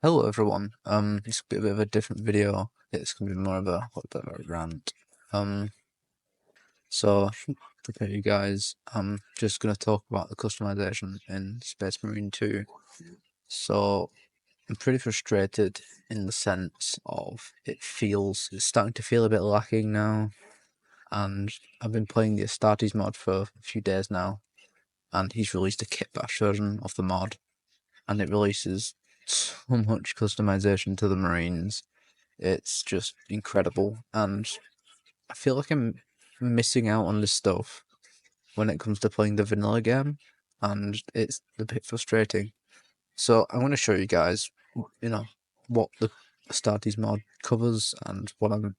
Hello everyone. It's a bit of a different video. It's gonna be more of a bit of a rant. Um, so prepare you guys. I'm just gonna talk about the customization in Space Marine 2. So I'm pretty frustrated in the sense of it's starting to feel a bit lacking now. And I've been playing the Astartes mod for a few days now, and he's released a kit bash version of the mod, and it releases so much customization to the Marines. It's just incredible, and I feel like I'm missing out on this stuff when it comes to playing the vanilla game, and it's a bit frustrating. So I'm going to show you guys, what the Astartes mod covers and what I'm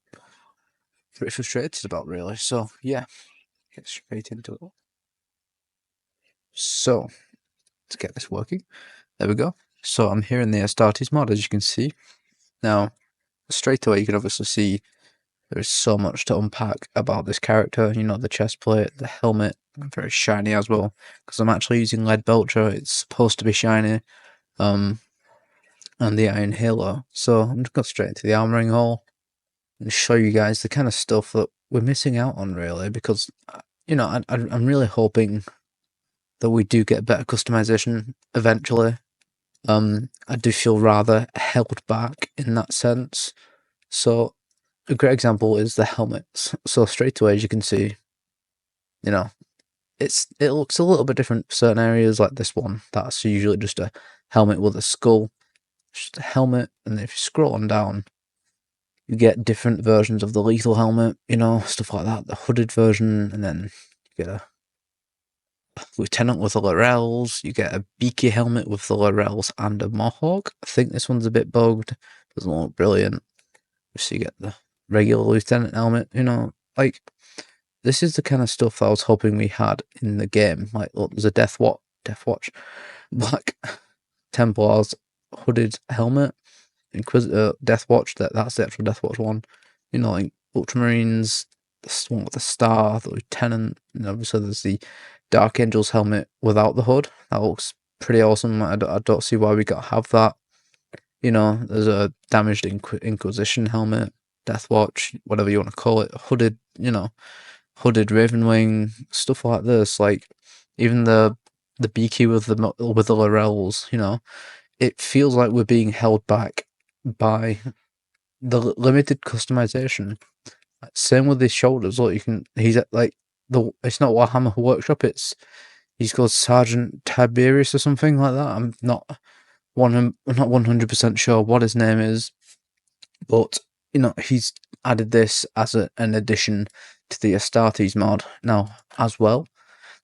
pretty frustrated about, really. So yeah, get straight into it. So to get this working, there we go. So I'm here in the Astartes mod, as you can see. Now, straight away, you can obviously see there's so much to unpack about this character. You know, the chest plate, the helmet, very shiny as well. Because I'm actually using lead belcher, it's supposed to be shiny. And the iron halo. So I'm just going straight into the armoring hall and show you guys the kind of stuff that we're missing out on, really. Because I'm really hoping that we do get better customization eventually. I do feel rather held back in that sense. So a great example is the helmets. So straight away, as you can see, it looks a little bit different for certain areas, like this one. That's usually just a helmet with a skull, just a helmet. And then if you scroll on down, you get different versions of the lethal helmet, stuff like that. The hooded version, and then you get a lieutenant with the laurels. You get a beaky helmet with the laurels and a mohawk. I think this one's a bit bugged. Doesn't look brilliant. So you get the regular lieutenant helmet. Like, this is the kind of stuff I was hoping we had in the game. Like, look, there's a Death Watch, Black Templars hooded helmet, Inquisitor Death Watch. That's the actual Death Watch one. Like Ultramarines, this one with the star, the Lieutenant, and obviously there's the Dark Angels helmet without the hood. That looks pretty awesome. I don't see why we gotta have that. There's a damaged Inquisition helmet, Death Watch, whatever you want to call it, hooded, hooded Ravenwing, stuff like this. Like even the BQ with the laurels, it feels like we're being held back by the limited customization. Same with his shoulders. Look, he's at like it's not Warhammer Workshop. He's called Sergeant Tiberius or something like that. I'm not 100% sure what his name is, but he's added this as an addition to the Astartes mod now as well.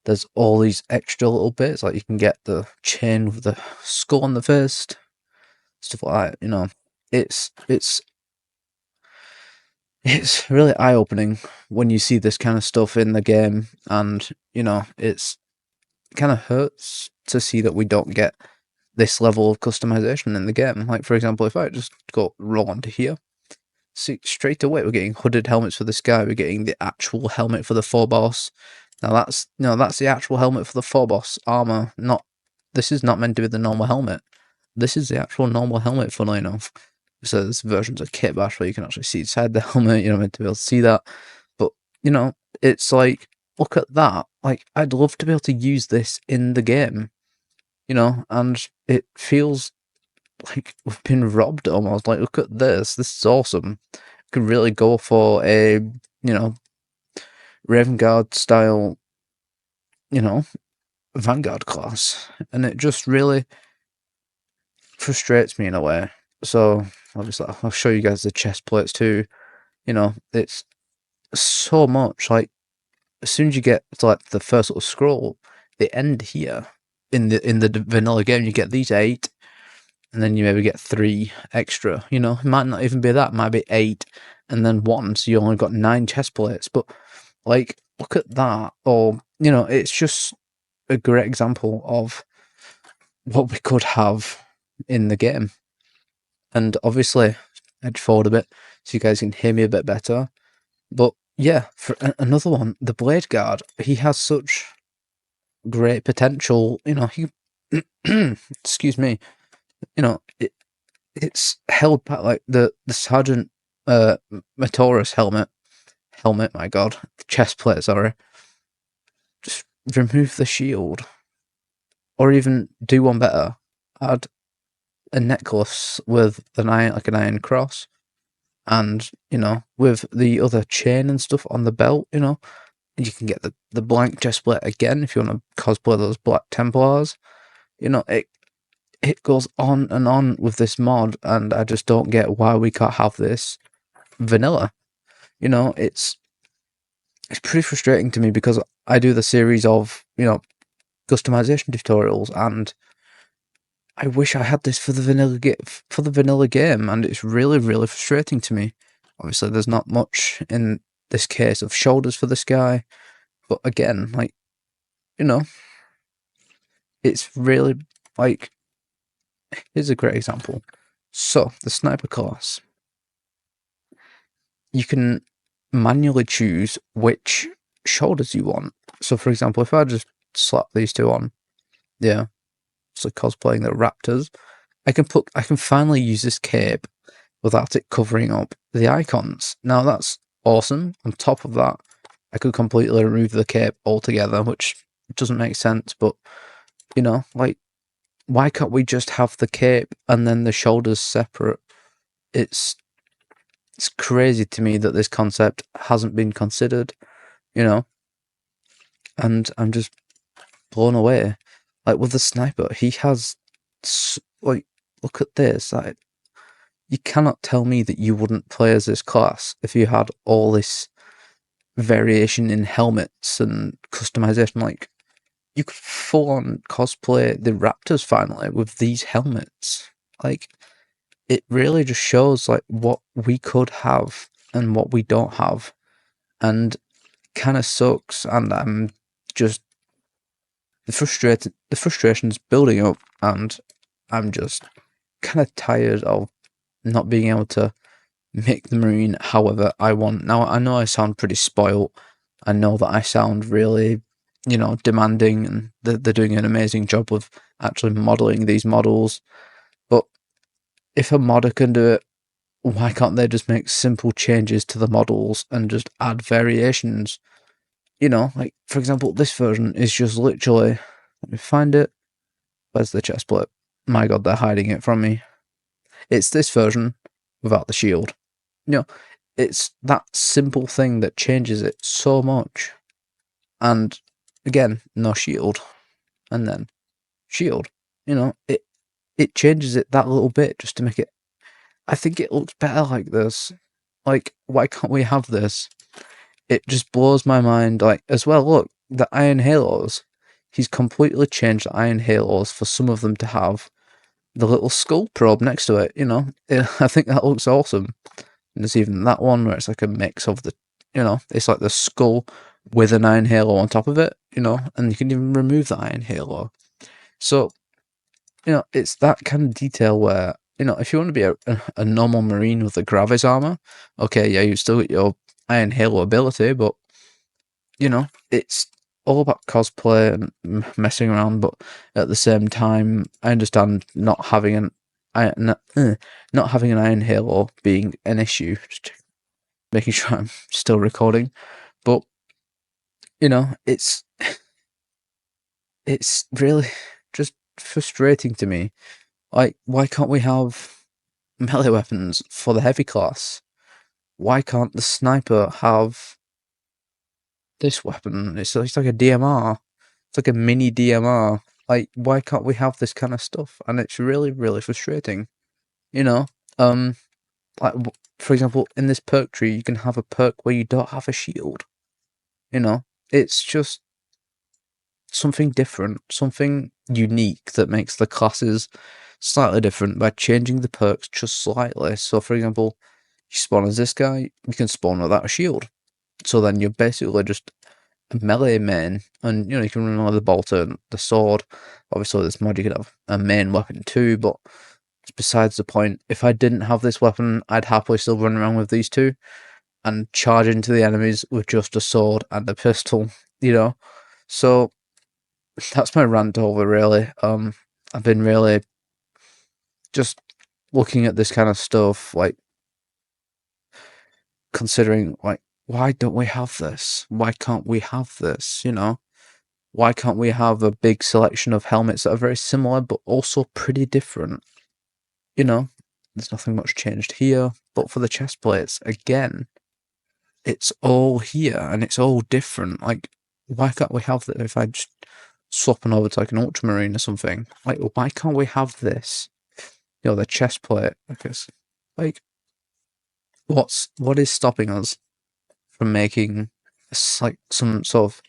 There's all these extra little bits, like you can get the chain with the skull on the fist, stuff like that. It's really eye opening when you see this kind of stuff in the game, and it's kind of hurts to see that we don't get this level of customization in the game. Like, for example, if I just roll onto here, see straight away we're getting hooded helmets for this guy. We're getting the actual helmet for the Phobos. Now that's the actual helmet for the Phobos armor. This is not meant to be the normal helmet. This is the actual normal helmet, funnily enough. So there's versions of Kit Bash where you can actually see inside the helmet. You're not meant to be able to see that, but it's like, look at that. Like, I'd love to be able to use this in the game, and it feels like we've been robbed almost. Like, look at this. This is awesome. Could really go for a, Raven Guard style, Vanguard class. And it just really frustrates me in a way. So, obviously, I'll show you guys the chest plates too. It's so much. Like, as soon as you get to like the first little scroll, they end here. In the vanilla game, you get these 8, and then you maybe get 3 extra. It might not even be that. It might be 8, and then 1. So you only got 9 chest plates. But like, look at that. Or it's just a great example of what we could have in the game. And obviously, edge forward a bit so you guys can hear me a bit better. But yeah, for another one, the Blade Guard, he has such great potential. He excuse me. it's held back, like the Sergeant Matoris helmet, my god, the chest plate, sorry. Just remove the shield. Or even do one better, add a necklace with an iron cross, and, you know, with the other chain and stuff on the belt, you know, you can get the blank chest plate again if you want to cosplay those Black Templars. You know, it goes on and on with this mod, and I just don't get why we can't have this vanilla. You know, it's pretty frustrating to me because I do the series of, you know, customization tutorials, and I wish I had this for the vanilla game, and it's really, really frustrating to me. Obviously, there's not much in this case of shoulders for this guy, but again, like, you know, it's really, like, here's a great example. So, the sniper class. You can manually choose which shoulders you want. So, for example, if I just slap these two on, yeah, so cosplaying the Raptors, I can finally use this cape without it covering up the icons. Now, that's awesome. On top of that, I could completely remove the cape altogether, which doesn't make sense, but, you know, like, why can't we just have the cape and then the shoulders separate? It's crazy to me that this concept hasn't been considered, you know, and I'm just blown away. Like, with the sniper, he has, like, look at this. Like, you cannot tell me that you wouldn't play as this class if you had all this variation in helmets and customization. Like, you could full on cosplay the Raptors finally with these helmets. Like, it really just shows like what we could have and what we don't have, and kind of sucks. And I'm just the frustration's building up, and I'm just kind of tired of not being able to make the Marine however I want. Now, I know I sound pretty spoiled. I know that I sound really, you know, demanding, and they're doing an amazing job of actually modeling these models. But if a modder can do it, why can't they just make simple changes to the models and just add variations? You know, like, for example, this version is just literally, let me find it. Where's the chest plate? My god, they're hiding it from me. It's this version without the shield. You know, it's that simple thing that changes it so much. And again, no shield. And then shield. You know, it changes it that little bit just to make it. I think it looks better like this. Like, why can't we have this? It just blows my mind. Like, as well, look, the Iron Halos. He's completely changed the Iron Halos for some of them to have the little skull probe next to it, you know. I think that looks awesome. And there's even that one where it's like a mix of the, you know, it's like the skull with an iron halo on top of it, you know, and you can even remove the iron halo. So, you know, it's that kind of detail where, you know, if you want to be a normal Marine with the Gravis armor, okay, yeah, you still get your iron halo ability, but, you know, it's all about cosplay and messing around, but at the same time, I understand not having an iron halo being an issue. Just making sure I'm still recording, but, you know, it's really just frustrating to me. Like, why can't we have melee weapons for the heavy class? Why can't the sniper have this weapon? It's like a DMR. It's like a mini DMR. Like, why can't we have this kind of stuff? And it's really, really frustrating. You know, like, for example, in this perk tree, you can have a perk where you don't have a shield. You know, it's just something different, something unique that makes the classes slightly different by changing the perks just slightly. So, for example, you spawn as this guy, you can spawn without a shield. So then you're basically just a melee main, and, you know, you can run with the bolter, the sword. Obviously, this mod you could have a main weapon too, but it's besides the point. If I didn't have this weapon, I'd happily still run around with these two and charge into the enemies with just a sword and a pistol, you know? So that's my rant over, really. I've been really just looking at this kind of stuff, like considering like, why don't we have this? Why can't we have this? You know, why can't we have a big selection of helmets that are very similar but also pretty different? You know, there's nothing much changed here, but for the chest plates, again, it's all here and it's all different. Like, why can't we have that? If I just swap on over to like an ultramarine or something, like, why can't we have this? You know, the chest plate, I guess. Like, what is stopping us from making like some sort of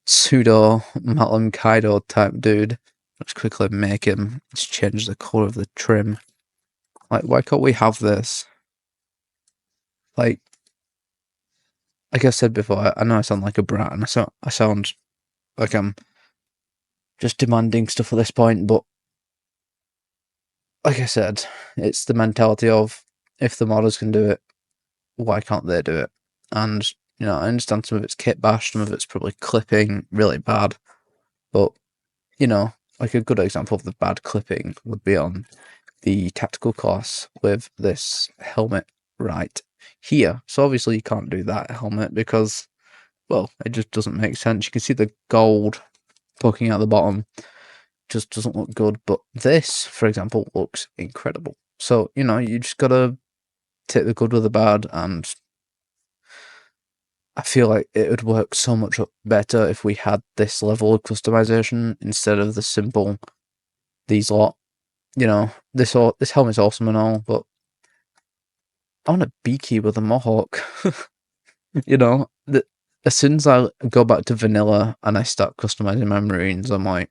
pseudo Matlum Kaido type dude? Let's quickly make him. Let's change the color of the trim. Like, why can't we have this? Like I said before, I know I sound like a brat, and I sound like I'm just demanding stuff at this point, but like I said, it's the mentality of, if the modders can do it, why can't they do it? And, you know, I understand some of it's kit bash, some of it's probably clipping really bad, but, you know, like a good example of the bad clipping would be on the tactical class with this helmet right here. So obviously you can't do that helmet because, well, it just doesn't make sense. You can see the gold poking out the bottom, just doesn't look good. But this, for example, looks incredible. So, you know, you just gotta take the good with the bad, and I feel like it would work so much better if we had this level of customization instead of the simple, these lot. You know, this helmet's awesome and all, but I want a beaky with a mohawk. You know, as soon as I go back to vanilla and I start customizing my marines, I'm like,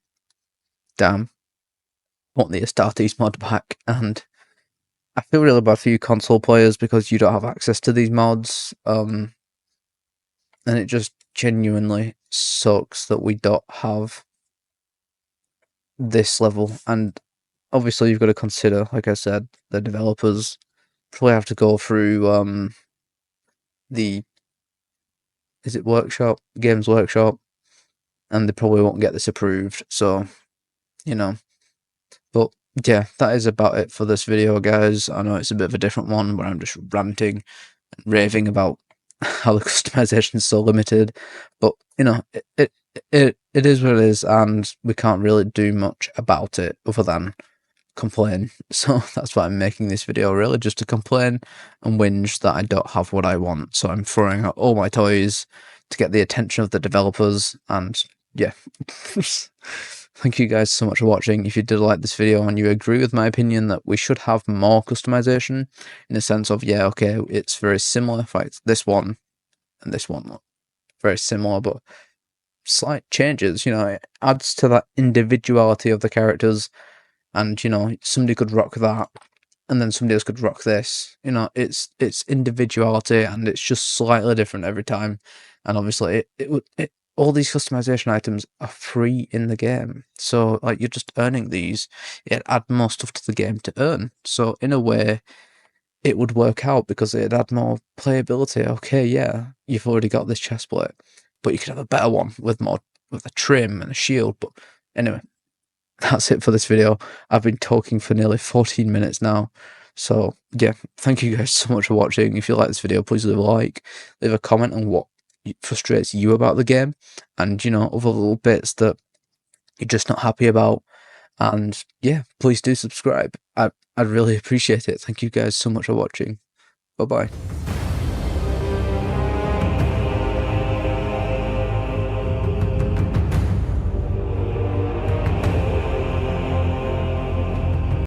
damn, I want the Astartes mod back. And I feel really bad for you console players because you don't have access to these mods. And it just genuinely sucks that we don't have this level. And obviously you've got to consider, like I said, the developers probably have to go through the Games Workshop, and they probably won't get this approved. So, you know, but yeah, that is about it for this video, guys. I know it's a bit of a different one where I'm just ranting and raving about how the customization is so limited, but you know, it is what it is, and we can't really do much about it other than complain. So that's why I'm making this video, really, just to complain and whinge that I don't have what I want. So I'm throwing out all my toys to get the attention of the developers, and yeah. Thank you guys so much for watching. If you did like this video and you agree with my opinion that we should have more customization, in the sense of, yeah, okay, it's very similar, like this one and this one look very similar, but slight changes, you know, it adds to that individuality of the characters. And, you know, somebody could rock that, and then somebody else could rock this. You know, it's individuality, and it's just slightly different every time. And obviously, all these customization items are free in the game, so like, you're just earning these. It add more stuff to the game to earn. So in a way, it would work out because it'd add more playability. Okay, yeah, you've already got this chestplate, but you could have a better one with a trim and a shield. But anyway, that's it for this video. I've been talking for nearly 14 minutes now. So yeah, thank you guys so much for watching. If you like this video, please leave a like, leave a comment on what frustrates you about the game, and, you know, other little bits that you're just not happy about. And yeah, please do subscribe. I'd really appreciate it. Thank you guys so much for watching. Bye bye.